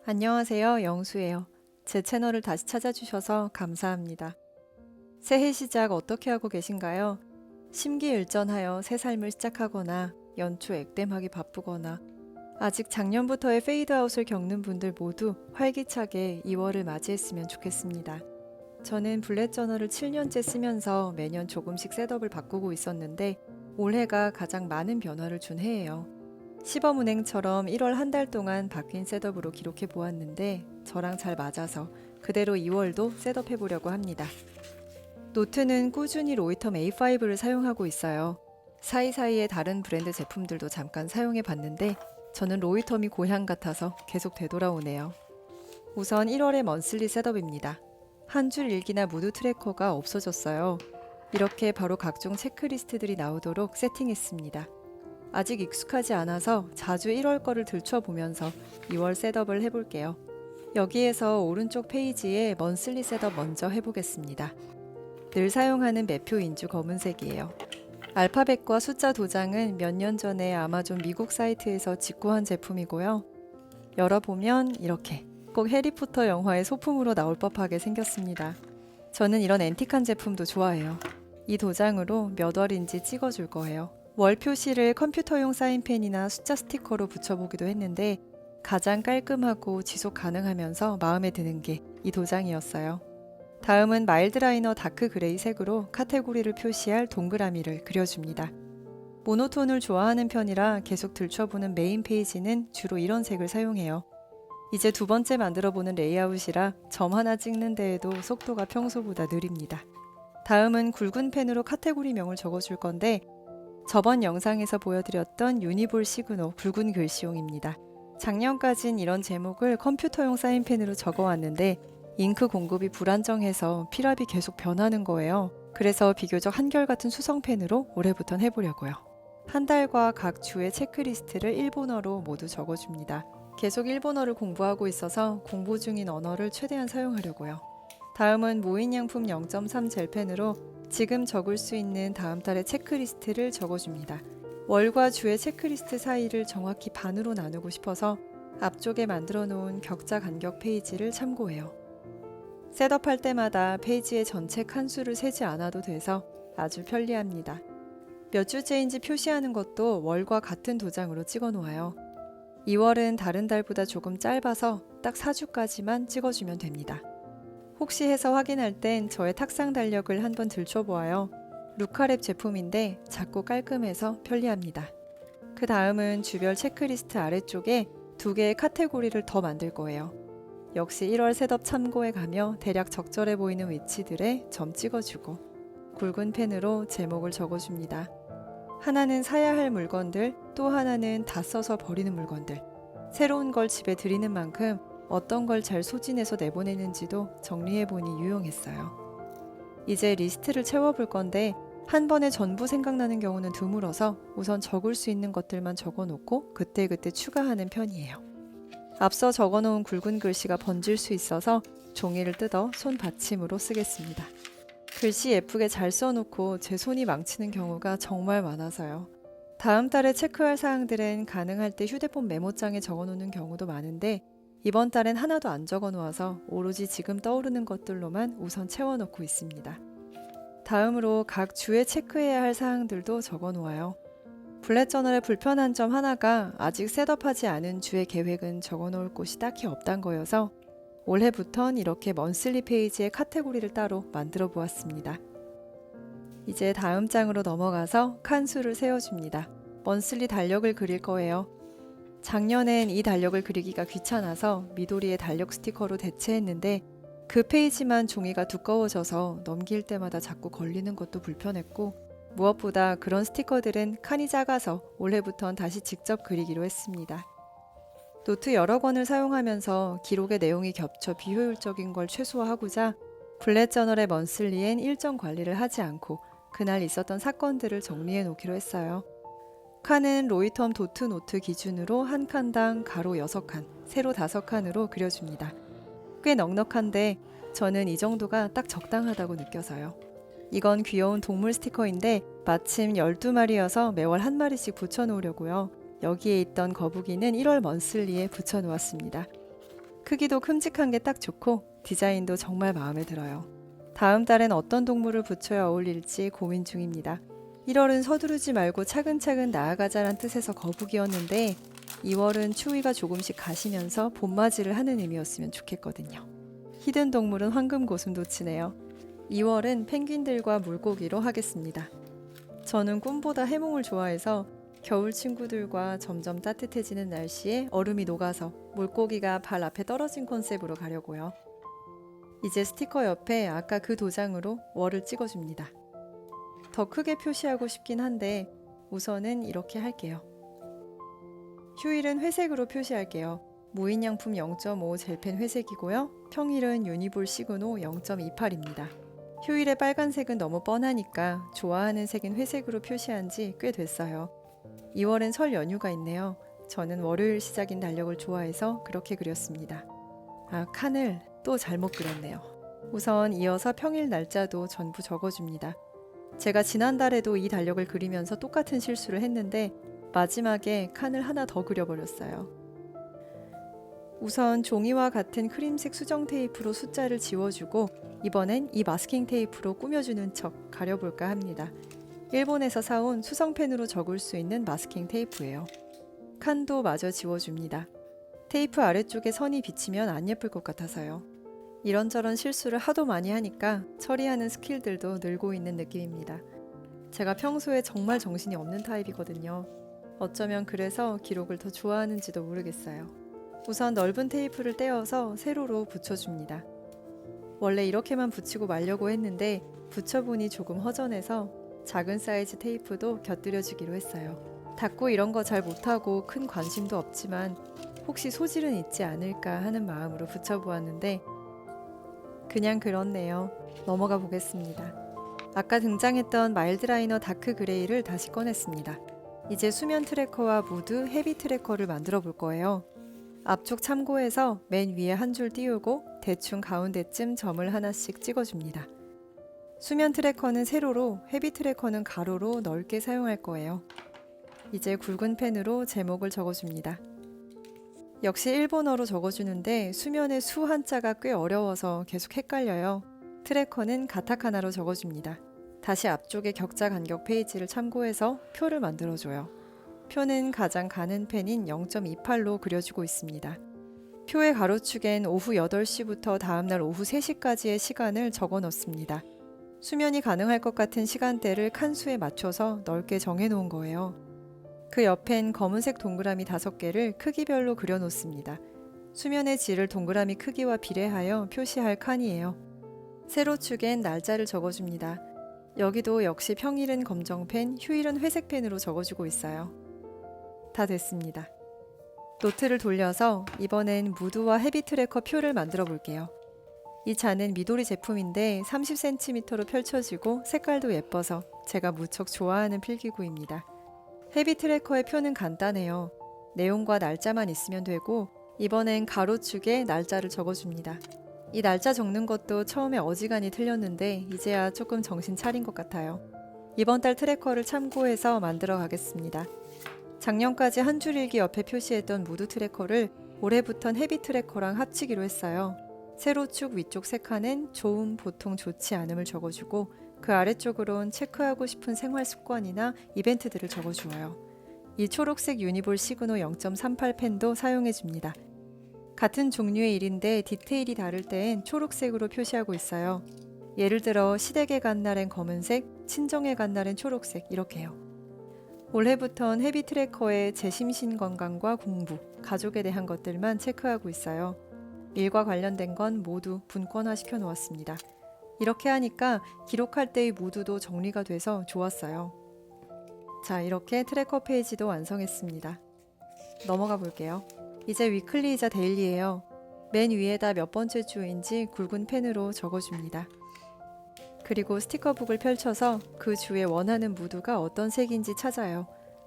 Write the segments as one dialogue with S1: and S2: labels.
S1: 안녕하세요. 영수예요. 제 채널을 다시 찾아주셔서 감사합니다. 새해 시작 어떻게 하고 계신가요? 심기일전하여 새 삶을 시작하거나 연초 액땜하기 바쁘거나 아직 작년부터의 페이드아웃을 겪는 분들 모두 활기차게 2월을 맞이했으면 좋겠습니다. 저는 블랙 저널을 7년째 쓰면서 매년 조금씩 셋업을 바꾸고 있었는데 올해가 가장 많은 변화를 준 해예요. 시범운행처럼 1월 한 달 동안 바뀐 셋업으로 기록해 보았는데 저랑 잘 맞아서 그대로 2월도 셋업해 보려고 합니다. 노트는 꾸준히 로이텀 A5를 사용하고 있어요. 사이사이에 다른 브랜드 제품들도 잠깐 사용해 봤는데 저는 로이텀이 고향 같아서 계속 되돌아오네요. 우선 1월의 먼슬리 셋업입니다. 한 줄 일기나 무드 트래커가 없어졌어요. 이렇게 바로 각종 체크리스트들이 나오도록 세팅했습니다. 아직 익숙하지 않아서 자주 1월 거를 들춰보면서 2월 셋업을 해볼게요. 여기에서 오른쪽 페이지에 먼슬리 셋업 먼저 해보겠습니다. 늘 사용하는 매표 인주 검은색이에요. 알파벳과 숫자 도장은 몇 년 전에 아마존 미국 사이트에서 직구한 제품이고요. 열어보면 이렇게 꼭 해리포터 영화의 소품으로 나올 법하게 생겼습니다. 저는 이런 앤틱한 제품도 좋아해요. 이 도장으로 몇 월인지 찍어줄 거예요. 월 표시를 컴퓨터용 사인펜이나 숫자 스티커로 붙여보기도 했는데 가장 깔끔하고 지속 가능하면서 마음에 드는 게 이 도장이었어요. 다음은 마일드 라이너 다크 그레이 색으로 카테고리를 표시할 동그라미를 그려줍니다. 모노톤을 좋아하는 편이라 계속 들춰보는 메인 페이지는 주로 이런 색을 사용해요. 이제 두 번째 만들어보는 레이아웃이라 점 하나 찍는 데에도 속도가 평소보다 느립니다. 다음은 굵은 펜으로 카테고리명을 적어줄 건데 저번 영상에서 보여드렸던 유니볼 시그노 굵은 글씨용입니다. 작년까진 이런 제목을 컴퓨터용 사인펜으로 적어왔는데 잉크 공급이 불안정해서 필압이 계속 변하는 거예요. 그래서 비교적 한결같은 수성펜으로 올해부턴 해보려고요. 한 달과 각 주의 체크리스트를 일본어로 모두 적어줍니다. 계속 일본어를 공부하고 있어서 공부 중인 언어를 최대한 사용하려고요. 다음은 무인양품 0.3 젤펜으로 지금 적을 수 있는 다음 달의 체크리스트를 적어줍니다. 월과 주의 체크리스트 사이를 정확히 반으로 나누고 싶어서 앞쪽에 만들어 놓은 격자 간격 페이지를 참고해요. 셋업할 때마다 페이지의 전체 칸수를 세지 않아도 돼서 아주 편리합니다. 몇 주째인지 표시하는 것도 월과 같은 도장으로 찍어 놓아요. 2월은 다른 달보다 조금 짧아서 딱 4주까지만 찍어주면 됩니다. 혹시 해서 확인할 땐 저의 탁상 달력을 한번 들춰보아요. 루카랩 제품인데 작고 깔끔해서 편리합니다. 그 다음은 주별 체크리스트 아래쪽에 두 개의 카테고리를 더 만들 거예요. 역시 1월 셋업 참고해 가며 대략 적절해 보이는 위치들에 점 찍어주고 굵은 펜으로 제목을 적어줍니다. 하나는 사야 할 물건들, 또 하나는 다 써서 버리는 물건들. 새로운 걸 집에 들이는 만큼 어떤 걸 잘 소진해서 내보내는지도 정리해보니 유용했어요. 이제 리스트를 채워볼 건데 한 번에 전부 생각나는 경우는 드물어서 우선 적을 수 있는 것들만 적어놓고 그때그때 추가하는 편이에요. 앞서 적어놓은 굵은 글씨가 번질 수 있어서 종이를 뜯어 손 받침으로 쓰겠습니다. 글씨 예쁘게 잘 써놓고 제 손이 망치는 경우가 정말 많아서요. 다음 달에 체크할 사항들은 가능할 때 휴대폰 메모장에 적어놓는 경우도 많은데 이번 달엔 하나도 안 적어놓아서 오로지 지금 떠오르는 것들로만 우선 채워놓고 있습니다. 다음으로 각 주에 체크해야 할 사항들도 적어놓아요. 블랙 저널의 불편한 점 하나가 아직 셋업하지 않은 주의 계획은 적어놓을 곳이 딱히 없단 거여서 올해부턴 이렇게 먼슬리 페이지의 카테고리를 따로 만들어 보았습니다. 이제 다음 장으로 넘어가서 칸수를 세워줍니다. 먼슬리 달력을 그릴 거예요. 작년엔 이 달력을 그리기가 귀찮아서 미도리의 달력 스티커로 대체했는데 그 페이지만 종이가 두꺼워져서 넘길 때마다 자꾸 걸리는 것도 불편했고 무엇보다 그런 스티커들은 칸이 작아서 올해부턴 다시 직접 그리기로 했습니다. 노트 여러 권을 사용하면서 기록의 내용이 겹쳐 비효율적인 걸 최소화하고자 블랙 저널의 먼슬리엔 일정 관리를 하지 않고 그날 있었던 사건들을 정리해 놓기로 했어요. 칸은 로이텀 도트 노트 기준으로 한 칸당 가로 6칸, 세로 5칸으로 그려줍니다. 꽤 넉넉한데 저는 이 정도가 딱 적당하다고 느껴서요. 이건 귀여운 동물 스티커인데 마침 12마리여서 매월 한 마리씩 붙여놓으려고요. 여기에 있던 거북이는 1월 먼슬리에 붙여놓았습니다. 크기도 큼직한 게 딱 좋고 디자인도 정말 마음에 들어요. 다음 달엔 어떤 동물을 붙여야 어울릴지 고민 중입니다. 1월은 서두르지 말고 차근차근 나아가자란 뜻에서 거북이었는데 2월은 추위가 조금씩 가시면서 봄맞이를 하는 의미였으면 좋겠거든요. 히든 동물은 황금고슴도치네요. 2월은 펭귄들과 물고기로 하겠습니다. 저는 꿈보다 해몽을 좋아해서 겨울 친구들과 점점 따뜻해지는 날씨에 얼음이 녹아서 물고기가 발 앞에 떨어진 컨셉으로 가려고요. 이제 스티커 옆에 아까 그 도장으로 월을 찍어줍니다. 더 크게 표시하고 싶긴 한데 우선은 이렇게 할게요. 휴일은 회색으로 표시할게요. 무인양품 0.5 젤펜 회색이고요. 평일은 유니볼 시그노 0.28입니다. 휴일의 빨간색은 너무 뻔하니까 좋아하는 색인 회색으로 표시한 지 꽤 됐어요. 2월엔 설 연휴가 있네요. 저는 월요일 시작인 달력을 좋아해서 그렇게 그렸습니다. 칸을 또 잘못 그렸네요. 우선 이어서 평일 날짜도 전부 적어줍니다. 제가 지난달에도 이 달력을 그리면서 똑같은 실수를 했는데 마지막에 칸을 하나 더 그려버렸어요. 우선 종이와 같은 크림색 수정 테이프로 숫자를 지워주고 이번엔 이 마스킹 테이프로 꾸며주는 척 가려볼까 합니다. 일본에서 사온 수성펜으로 적을 수 있는 마스킹 테이프예요. 칸도 마저 지워줍니다. 테이프 아래쪽에 선이 비치면 안 예쁠 것 같아서요. 이런저런 실수를 하도 많이 하니까 처리하는 스킬들도 늘고 있는 느낌입니다. 제가 평소에 정말 정신이 없는 타입이거든요. 어쩌면 그래서 기록을 더 좋아하는지도 모르겠어요. 우선 넓은 테이프를 떼어서 세로로 붙여줍니다. 원래 이렇게만 붙이고 말려고 했는데 붙여보니 조금 허전해서 작은 사이즈 테이프도 곁들여주기로 했어요. 닦고 이런 거 잘 못하고 큰 관심도 없지만 혹시 소질은 있지 않을까 하는 마음으로 붙여보았는데 그냥 그렇네요. 넘어가 보겠습니다. 아까 등장했던 마일드 라이너 다크 그레이를 다시 꺼냈습니다. 이제 수면 트래커와 무드, 헤비 트래커를 만들어 볼 거예요. 앞쪽 참고해서 맨 위에 한 줄 띄우고 대충 가운데쯤 점을 하나씩 찍어줍니다. 수면 트래커는 세로로, 헤비 트래커는 가로로 넓게 사용할 거예요. 이제 굵은 펜으로 제목을 적어줍니다. 역시 일본어로 적어주는데 수면의 수 한자가 꽤 어려워서 계속 헷갈려요. 트래커는 가타카나로 적어줍니다. 다시 앞쪽에 격자 간격 페이지를 참고해서 표를 만들어줘요. 표는 가장 가는 펜인 0.28로 그려주고 있습니다. 표의 가로축엔 오후 8시부터 다음날 오후 3시까지의 시간을 적어 넣습니다. 수면이 가능할 것 같은 시간대를 칸수에 맞춰서 넓게 정해 놓은 거예요. 그 옆엔 검은색 동그라미 5개를 크기별로 그려 놓습니다. 수면의 질을 동그라미 크기와 비례하여 표시할 칸이에요. 세로축엔 날짜를 적어줍니다. 여기도 역시 평일은 검정펜, 휴일은 회색펜으로 적어주고 있어요. 다 됐습니다. 노트를 돌려서 이번엔 무드와 헤비 트래커 표를 만들어 볼게요. 이 잔은 미도리 제품인데 30cm로 펼쳐지고 색깔도 예뻐서 제가 무척 좋아하는 필기구입니다. 헤비 트래커의 표는 간단해요. 내용과 날짜만 있으면 되고 이번엔 가로축에 날짜를 적어줍니다. 이 날짜 적는 것도 처음에 어지간히 틀렸는데 이제야 조금 정신 차린 것 같아요. 이번 달 트래커를 참고해서 만들어 가겠습니다. 작년까지 한 줄 일기 옆에 표시했던 무드 트래커를 올해부턴 헤비 트래커랑 합치기로 했어요. 세로축 위쪽 세 칸엔 좋음, 보통, 좋지 않음을 적어주고 그 아래쪽으론 체크하고 싶은 생활 습관이나 이벤트들을 적어주어요. 이 초록색 유니볼 시그노 0.38 펜도 사용해줍니다. 같은 종류의 일인데 디테일이 다를 때엔 초록색으로 표시하고 있어요. 예를 들어 시댁에 간 날엔 검은색, 친정에 간 날엔 초록색 이렇게요. 올해부턴 헤비 트래커에 제 심신 건강과 공부, 가족에 대한 것들만 체크하고 있어요. 일과 관련된 건 모두 분권화 시켜 놓았습니다. 이렇게 하니까 기록할 때의 무드도 정리가 돼서 좋았어요. 자, 이렇게 트래커 페이지도 완성했습니다. 넘어가 볼게요. 이제 위클리이자 데일리예요. 맨 위에다 몇 번째 주인지 굵은 펜으로 적어줍니다. 그리고 스티커북을 펼쳐서 그 주에 원하는 무드가 어떤 색인지 찾아요.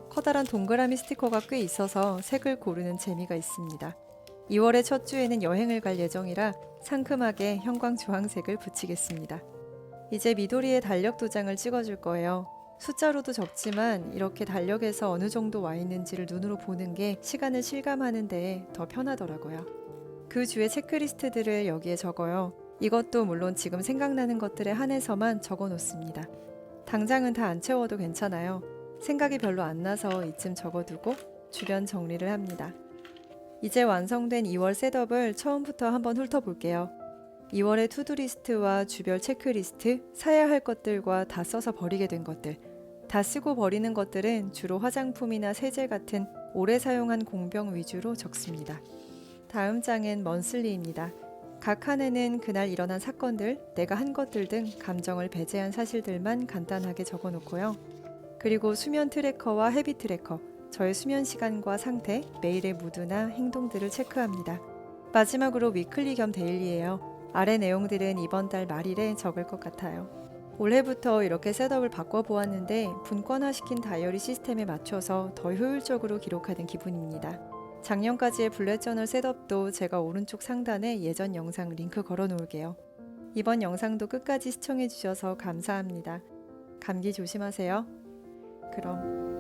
S1: 커다란 동그라미 스티커가 꽤 있어서 색을 고르는 재미가 있습니다. 2월의 첫 주에는 여행을 갈 예정이라 상큼하게 형광 주황색을 붙이겠습니다. 이제 미도리의 달력 도장을 찍어줄 거예요. 숫자로도 적지만 이렇게 달력에서 어느 정도 와 있는지를 눈으로 보는 게 시간을 실감하는 데에 더 편하더라고요. 그 주의 체크리스트들을 여기에 적어요. 이것도 물론 지금 생각나는 것들에 한해서만 적어 놓습니다. 당장은 다 안 채워도 괜찮아요. 생각이 별로 안 나서 이쯤 적어두고 주변 정리를 합니다. 이제 완성된 2월 셋업을 처음부터 한번 훑어볼게요. 2월의 투두리스트와 주별 체크리스트, 사야 할 것들과 다 써서 버리게 된 것들. 다 쓰고 버리는 것들은 주로 화장품이나 세제 같은 오래 사용한 공병 위주로 적습니다. 다음 장은 먼슬리입니다. 각 칸에는 그날 일어난 사건들, 내가 한 것들 등 감정을 배제한 사실들만 간단하게 적어 놓고요. 그리고 수면 트래커와 헤비 트래커, 저의 수면 시간과 상태, 매일의 무드나 행동들을 체크합니다. 마지막으로 위클리 겸 데일리예요. 아래 내용들은 이번 달 말일에 적을 것 같아요. 올해부터 이렇게 셋업을 바꿔보았는데 분권화시킨 다이어리 시스템에 맞춰서 더 효율적으로 기록하는 기분입니다. 작년까지의 블랙저널 셋업도 제가 오른쪽 상단에 예전 영상 링크 걸어 놓을게요. 이번 영상도 끝까지 시청해주셔서 감사합니다. 감기 조심하세요. 그럼